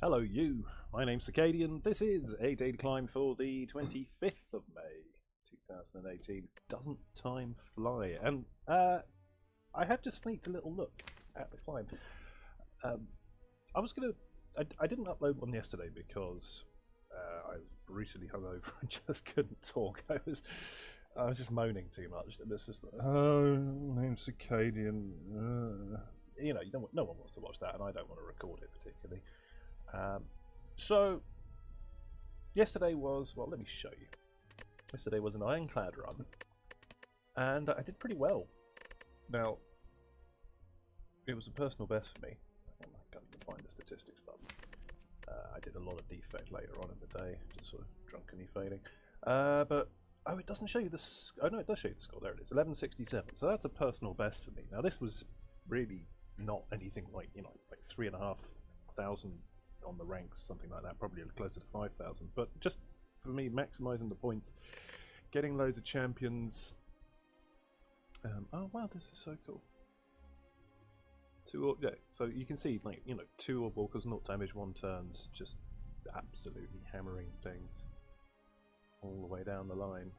Hello you, my name's Circadian. This is a daily climb for the 25th of May 2018. Doesn't time fly? And I have just sneaked a little look at the climb. I didn't upload one yesterday because I was brutally hungover and just couldn't talk. I was just moaning too much. This is oh, name's Circadian. No one wants to watch that, and I don't want to record it particularly. So yesterday was, well, let me show you. Yesterday was an ironclad run, and I did pretty well. Now, it was a personal best for me. I can't even find the statistics button. I did a lot of defect later on in the day, just sort of drunkenly fading. But it doesn't show you the. Oh no, it does show you the score. There it is, 1167. So that's a personal best for me. Now this was really not anything like like 3,500 on the ranks, something like that. Probably closer to 5,000. But just for me, maximising the points, getting loads of champions. Oh wow, this is so cool. So you can see, like, 2 orb walkers, 0 damage, 1 turns, just absolutely hammering things all the way down the line.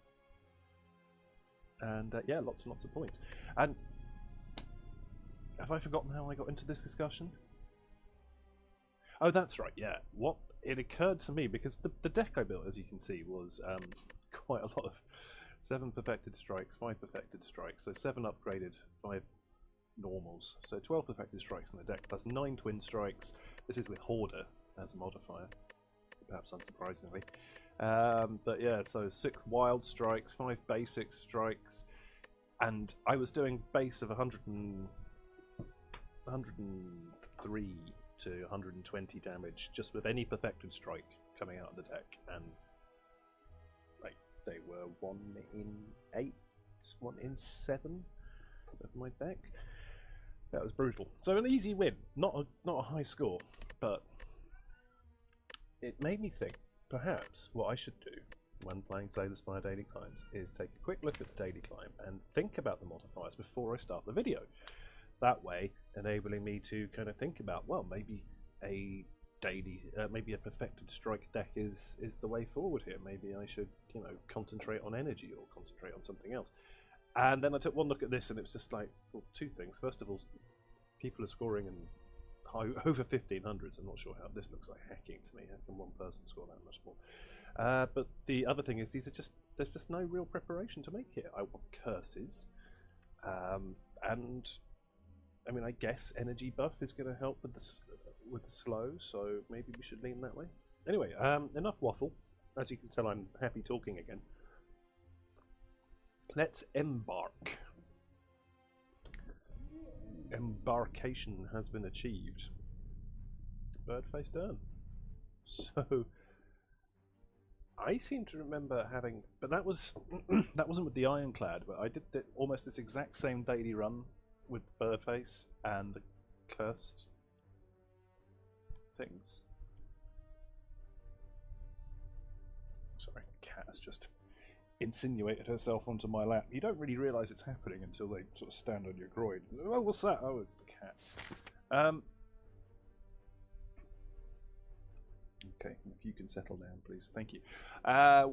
And yeah, lots and lots of points. And have I forgotten how I got into this discussion? Oh, that's right, yeah. What it occurred to me, because the deck I built, as you can see, was quite a lot of 7 perfected strikes, 5 perfected strikes, so 7 upgraded, 5 normals, so 12 perfected strikes in the deck, plus 9 twin strikes. This is with Hoarder as a modifier, perhaps unsurprisingly. But yeah, so 6 wild strikes, 5 basic strikes, and I was doing base of 103 to 120 damage just with any perfected strike coming out of the deck, and like they were 1 in 8, 1 in 7 of my deck. That was brutal. So an easy win, not a high score, but it made me think perhaps what I should do when playing, say, the Spire daily climbs is take a quick look at the daily climb and think about the modifiers before I start the video. That way, enabling me to kind of think about, well, maybe a daily, maybe a perfected strike deck is the way forward here. Maybe I should, concentrate on energy or concentrate on something else. And then I took one look at this, and it was just like, well, 2 things. First of all, people are scoring in over 1500s. I'm not sure how this looks like hacking to me. How can one person score that much more? But the other thing is, there's just no real preparation to make here. I want curses, and I mean, I guess energy buff is going to help with the slow, so maybe we should lean that way. Anyway, enough waffle. As you can tell, I'm happy talking again. Let's embark. Embarkation has been achieved. Bird-faced urn. So I seem to remember having, but that wasn't with the ironclad. But I did almost this exact same daily run with Birdface and the cursed things. Sorry, the cat has just insinuated herself onto my lap. You don't really realise it's happening until they sort of stand on your groin. Oh, what's that? Oh, it's the cat. Okay, if you can settle down, please. Thank you.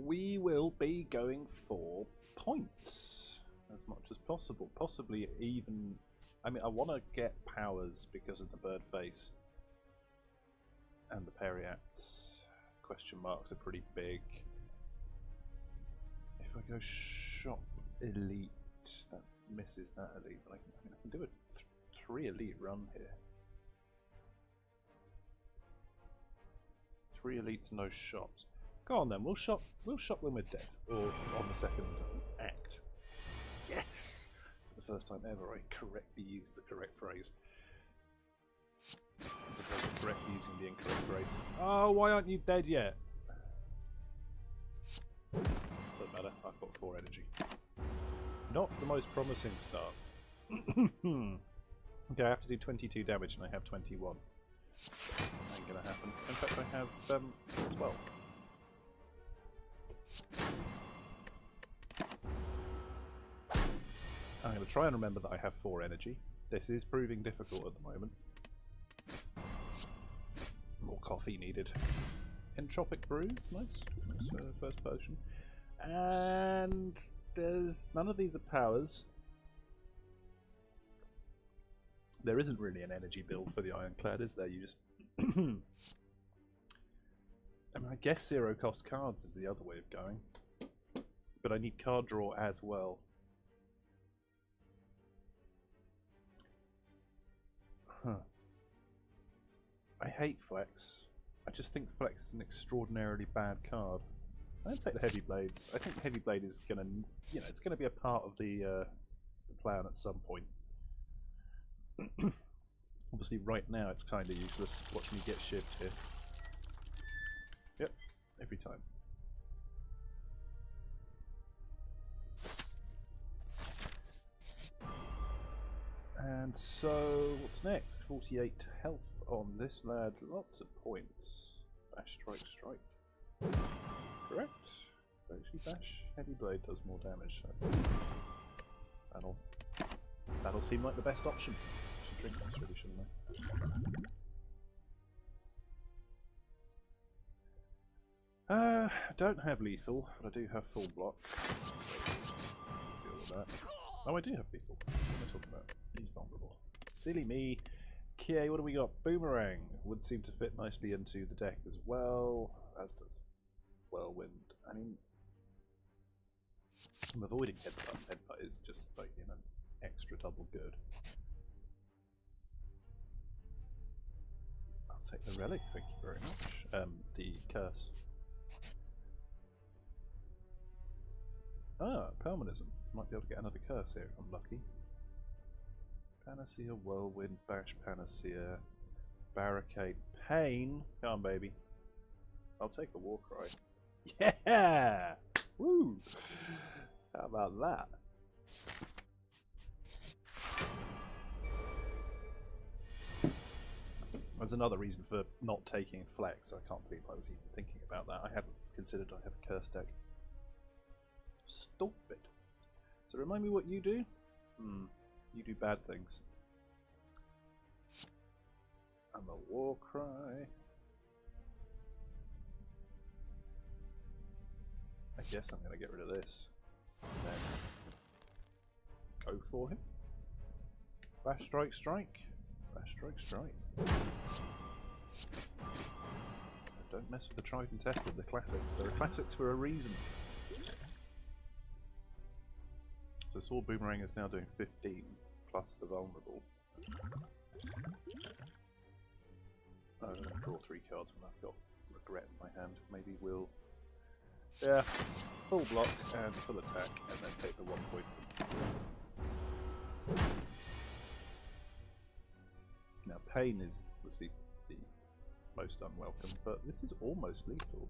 We will be going for points as much as possible. Possibly even, I mean, I want to get powers because of the bird face and the Periaps. Question marks are pretty big. If I go shop elite, that misses that elite, but I can do a 3 elite run here. 3 elites, no shops. Go on then, we'll shop when we're dead, or on the second act. Yes! For the first time ever, I correctly used the correct phrase, as opposed to correctly using the incorrect phrase. Oh, why aren't you dead yet? Doesn't matter, I've got 4 energy. Not the most promising start. Okay, I have to do 22 damage and I have 21. Ain't gonna happen. In fact, I have 12. I'm going to try and remember that I have 4 energy. This is proving difficult at the moment. More coffee needed. Entropic brew, nice. First potion. And there's none of these are powers. There isn't really an energy build for the Ironclad, is there? You just I mean, I guess zero cost cards is the other way of going. But I need card draw as well. Huh. I hate Flex. I just think Flex is an extraordinarily bad card. I don't take the Heavy Blades. I think Heavy Blade is gonna, you know, it's gonna be a part of the plan at some point. Obviously, right now it's kind of useless. Watch me get shivved here. Yep, every time. And so, what's next? 48 health on this lad. Lots of points. Bash, strike, strike. Correct. Actually, bash, heavy blade does more damage. So that'll seem like the best option. Should drink this, really, shouldn't I? Don't have lethal, but I do have full block. So deal with that. Oh, I do have lethal. What am I talking about? He's vulnerable. Silly me. Kie, what do we got? Boomerang would seem to fit nicely into the deck as well, as does Whirlwind. I mean, I'm avoiding Headbutt. Headbutt is just like, you know, extra double good. I'll take the relic, thank you very much. The curse. Ah, Permanism. Might be able to get another curse here if I'm lucky. Panacea, Whirlwind, Bash, Panacea, Barricade, Pain. Come on, baby. I'll take a Warcry. Yeah! Woo! How about that? There's another reason for not taking Flex. I can't believe I was even thinking about that. I hadn't considered I have a curse deck. Stupid. So remind me what you do? You do bad things. I'm a Warcry. I guess I'm going to get rid of this. And then go for him. Bash, strike, strike. Bash, strike, strike. Don't mess with the tried and tested, the classics. They're classics for a reason. So Sword Boomerang is now doing 15 plus the vulnerable. I'm going to draw 3 cards when I've got Regret in my hand. Maybe we'll... Yeah, full block and full attack, and then take the 1 point. Now Pain is obviously the most unwelcome, but this is almost lethal.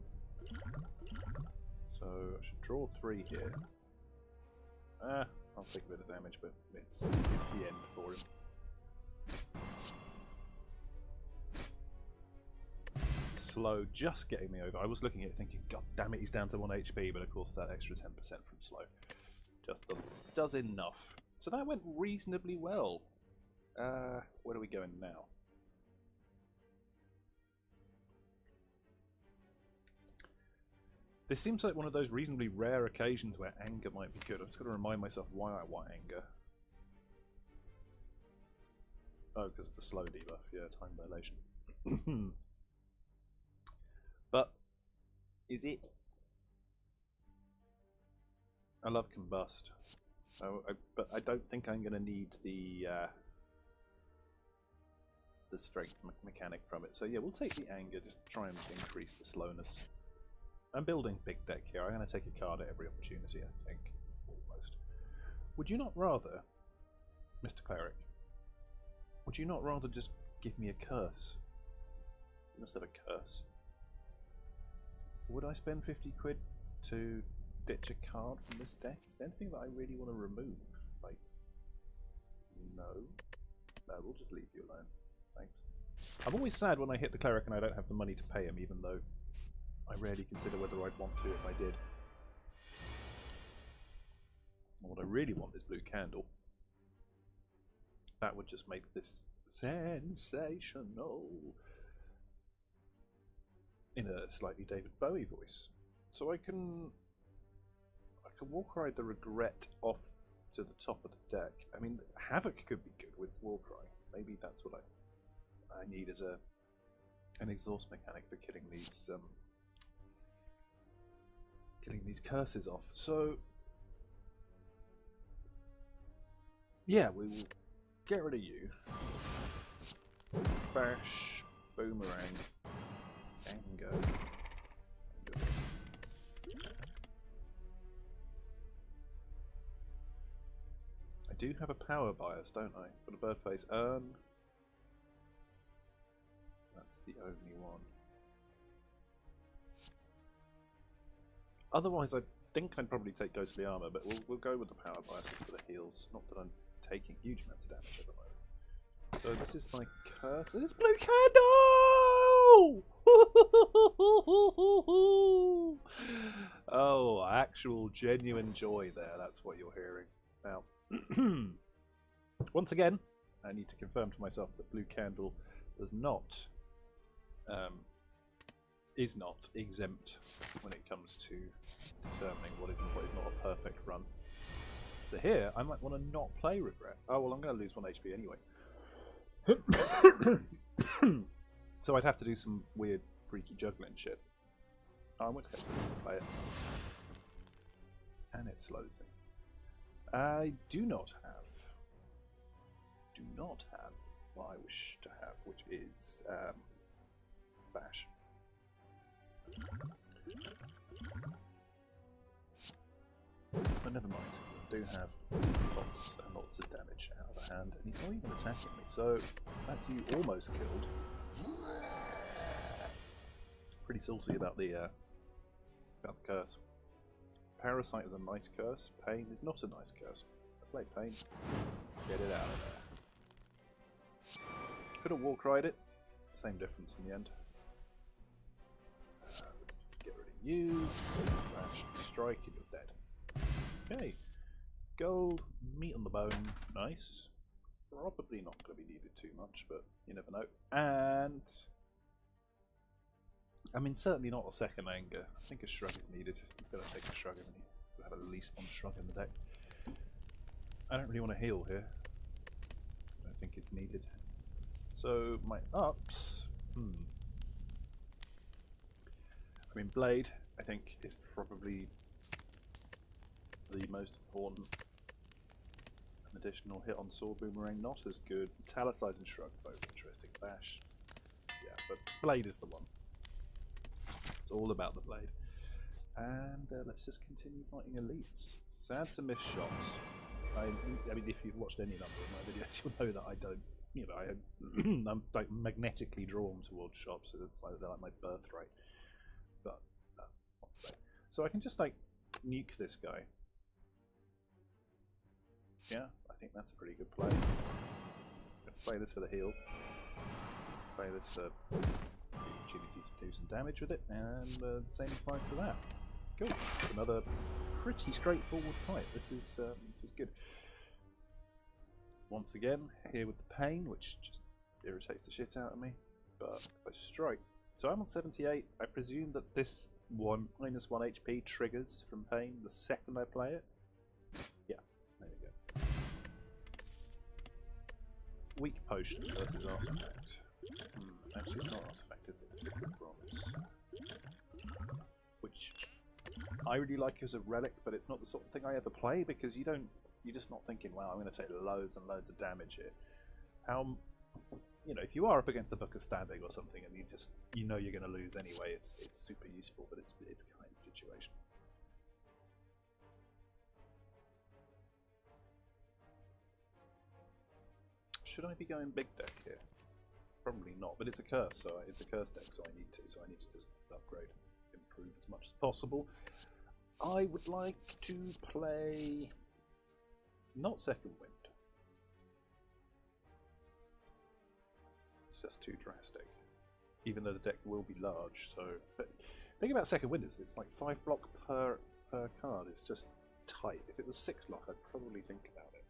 So I should draw 3 here. I'll take a bit of damage, but it's the end for him. Slow, just getting me over. I was looking at it thinking, God damn it, he's down to 1 HP, but of course that extra 10% from slow just does enough. So that went reasonably well. Where are we going now? This seems like one of those reasonably rare occasions where anger might be good. I've just got to remind myself why I want anger. Oh, because of the slow debuff. Yeah, time dilation. But is it? I love combust, but I don't think I'm going to need the strength mechanic from it. So yeah, we'll take the anger just to try and increase the slowness. I'm building big deck here. I'm going to take a card at every opportunity, I think. Almost. Would you not rather, Mr. Cleric, would you not rather just give me a curse? You must have a curse. Would I spend 50 quid to ditch a card from this deck? Is there anything that I really want to remove? Like, no. No, we'll just leave you alone. Thanks. I'm always sad when I hit the Cleric and I don't have the money to pay him, even though I rarely consider whether I'd want to if I did. And what I really want is Blue Candle. That would just make this sensational. in a slightly David Bowie voice. So I can walk ride the Regret off to the top of the deck. I mean, Havoc could be good with Warcry. Maybe that's what I need as an exhaust mechanic for killing these curses off. So yeah, we will get rid of you. Bash, Boomerang, and go. I do have a power bias, don't I? For the bird face urn. That's the only one. Otherwise, I think I'd probably take Ghostly Armor, but we'll go with the power biases for the heals. Not that I'm taking huge amounts of damage at the moment. So this is my curse, and it's Blue Candle! Oh, actual genuine joy there, that's what you're hearing. Now, once again, I need to confirm to myself that Blue Candle is not exempt when it comes to determining what is and what is not a perfect run. So here, I might want to not play Regret. Oh, well, I'm going to lose 1 HP anyway. So I'd have to do some weird, freaky juggling shit. Oh, in which case, let's just play it. And it slows in. I do not have what I wish to have, which is Bash. But never mind. I do have lots and lots of damage out of the hand, and he's not even attacking me, so that's you almost killed. Pretty salty about the curse. Parasite is a nice curse. Pain is not a nice curse. I play Pain. Get it out of there. Could have Warcried it. Same difference in the end. Let's just get rid of you. Flash, strike, and you're dead. Okay. Gold, meat on the bone. Nice. Probably not going to be needed too much, but you never know. And I mean, certainly not a second anger. I think a shrug is needed. You've got to take a shrug, haven't you? You have at least one shrug in the deck. I don't really want to heal here. I don't think it's needed. So my ups. I mean, Blade, I think, is probably the most important. An additional hit on Sword Boomerang, not as good. Metallicize and Shrug, both interesting. Bash. Yeah, but Blade is the one. It's all about the Blade. And let's just continue fighting elites. Sad to miss shots. I mean, if you've watched any number of my videos, you'll know that I don't, I'm like magnetically drawn towards shops. So it's like they're like my birthright. But so I can just like nuke this guy. Yeah, I think that's a pretty good play. Play this for the heal. Play this for the opportunity to do some damage with it, and the same applies to that. Cool. It's another pretty straightforward fight. This is good. Once again, here with the pain, which just irritates the shit out of me. But if I strike, so I'm on 78. I presume that this -1 HP triggers from pain the second I play it. Yeah, there you go. Weak potion versus artifact. Actually, it's not artifact, is it? It's liquid bronze. Which I really like as a relic, but it's not the sort of thing I ever play because you're just not thinking, wow, I'm going to take loads and loads of damage here. If you are up against a Book of Standing or something, and you know you're going to lose anyway, it's super useful, but it's kind of situational. Should I be going big deck here? Probably not, but it's a curse, so it's a curse deck, so I need to just upgrade, improve as much as possible. I would like to play not Second Wind. It's just too drastic, even though the deck will be large. So, but the thing about Second Wind is it's like 5 block per card. It's just tight. If it was 6 block, I'd probably think about it.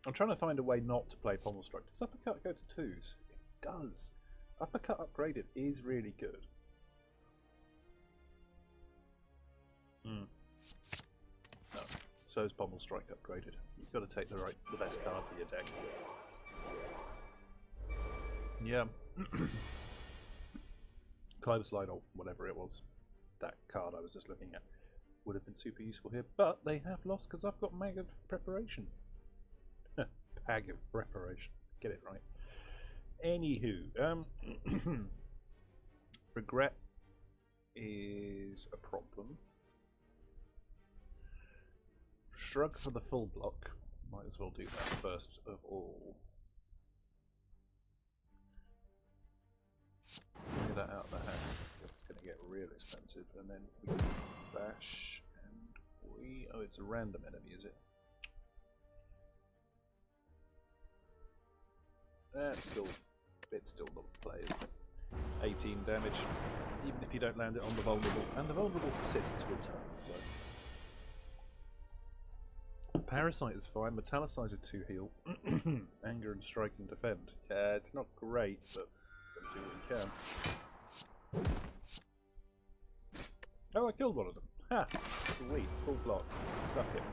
I'm trying to find a way not to play Pommel Strike. Does Uppercut go to 2s? It does. Uppercut upgraded is really good. No. So is Pommel Strike upgraded. You've got to take the best card for your deck. Yeah. Clover Slide or whatever it was. That card I was just looking at would have been super useful here, but they have lost because I've got Mag of Preparation. Pag of Preparation. Get it right. Anywho, regret is a problem. Shrug for the full block. Might as well do that first of all. Clear that out of the hand. So it's going to get real expensive. And then we bash and we... Oh, it's a random enemy, is it? That's still... It's still not play, isn't it? 18 damage. Even if you don't land it on the vulnerable. And the vulnerable persists for a turn, so... Parasite is fine, Metallicize is 2 heal, Anger and Strike and Defend. Yeah, it's not great, but we're going to do what we can. Oh, I killed one of them. Ha! Sweet, full block. Suck it.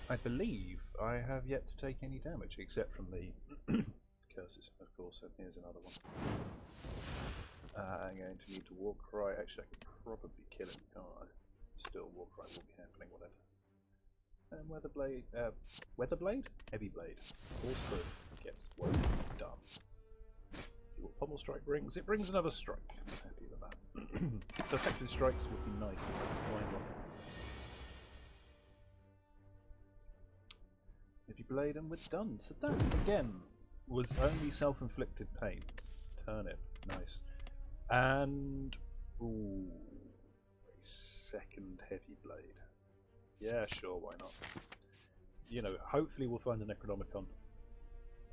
I believe I have yet to take any damage, except from the curses, of course, and here's another one. I'm going to need to Warcry. Actually, I could probably kill him, can't I? Still, Warcry will be happening, whatever. And Weatherblade? Heavy Blade. Also gets work done. Let's see what Pommel Strike brings. It brings another strike. I'm happy with that. Perfected strikes would be nice if I could find one. Heavy Blade, and we're done. So that, again, was only self-inflicted pain. Turnip. Nice. And... Ooh... A second Heavy Blade. Yeah, sure, why not? You know, hopefully we'll find a Necronomicon.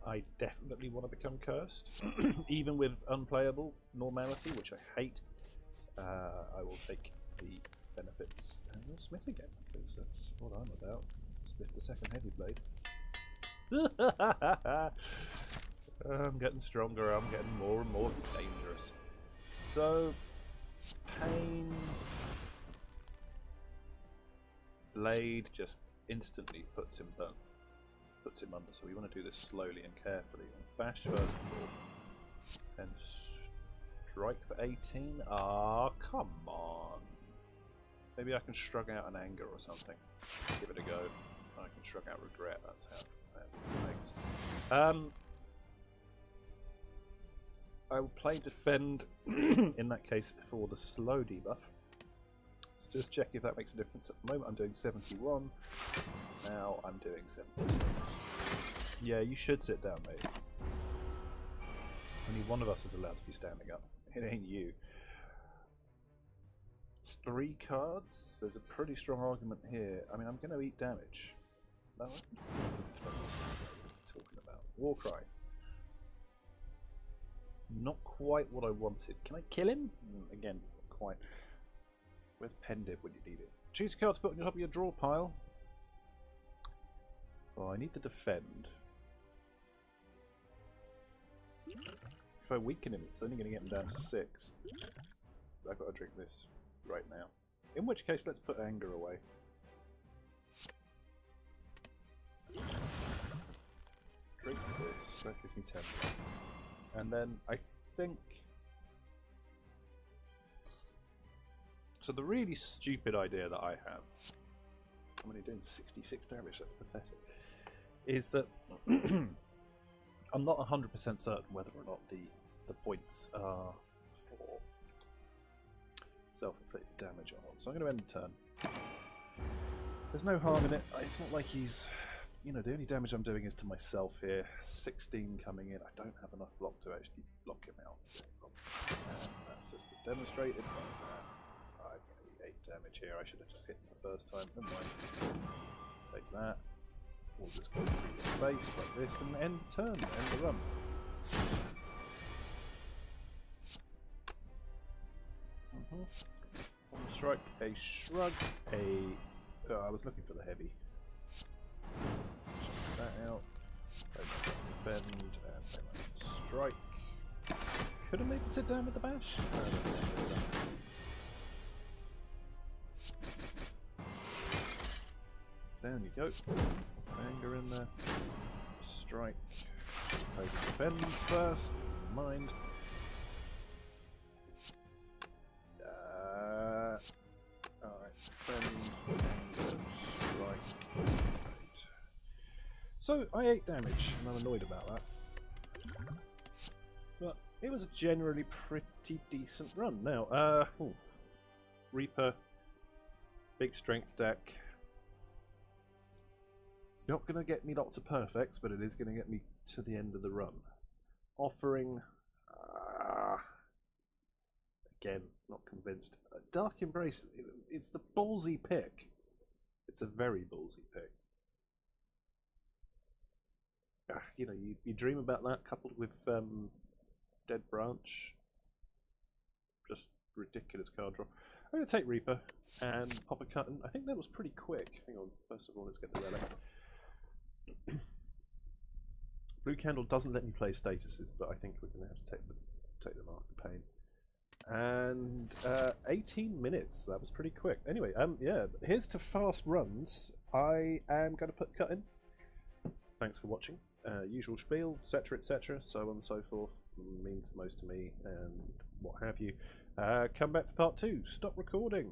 I definitely want to become cursed, even with unplayable normality, which I hate. I will take the benefits and we'll smith again, because that's what I'm about. Smith the second Heavy Blade. I'm getting stronger, I'm getting more and more dangerous. So, pain... Blade just instantly puts him under. So we want to do this slowly and carefully. Bash first of all, and strike for 18. Ah, come on. Maybe I can shrug out an anger or something. Give it a go. I can shrug out regret. That's how that makes. I will play defend in that case for the slow debuff. Let's just check if that makes a difference. At the moment I'm doing 71, now I'm doing 76. Yeah, you should sit down, mate. Only one of us is allowed to be standing up. It ain't you. It's 3 cards. There's a pretty strong argument here. I mean, I'm going to eat damage. No, I'm talking about Warcry. Not quite what I wanted. Can I kill him? Again, not quite. Where's Pendip when you need it? Choose a card to put on the top of your draw pile. Oh, I need to defend. If I weaken him, it's only going to get him down to 6. I've got to drink this right now. In which case, let's put anger away. Drink this. That gives me 10. And then I think... So the really stupid idea that I have, I'm only doing 66 damage, that's pathetic, is that I'm not 100% certain whether or not the points are for self-inflicted damage or not. So I'm going to end the turn. There's no harm in it. It's not like he's... You know, the only damage I'm doing is to myself here. 16 coming in. I don't have enough block to actually block him out. So that's just been demonstrated. I'm going to be 8 damage here. I should have just hit him the first time. Never mind. Take that. We'll just go through your face like this and end the turn. End the run. One strike, a shrug, a... I was looking for the heavy. that out. Play my defend and play my strike. Could have made it sit down with the bash. Down you go. Anger in there. Strike. Play the defend first. Never mind. Alright, defend. Anger. Strike. Right. So I ate damage, and I'm annoyed about that. But it was a generally pretty decent run. Now, Reaper, big strength deck. It's not going to get me lots of perfects, but it is going to get me to the end of the run. Offering, again, not convinced. Dark Embrace, it's the ballsy pick. It's a very ballsy pick. You know, you dream about that coupled with Dead Branch. Just ridiculous card draw. I'm going to take Reaper and pop a cut. And I think that was pretty quick. Hang on, first of all, let's get the relic. Blue Candle doesn't let me play statuses, but I think we're going to have to take the Mark of Pain. And 18 minutes. That was pretty quick. Anyway, yeah, here's to fast runs. I am going to put cut in. Thanks for watching. Usual spiel, etc., so on and so forth. Means the most to me, and what have you. Come back for part 2. Stop recording.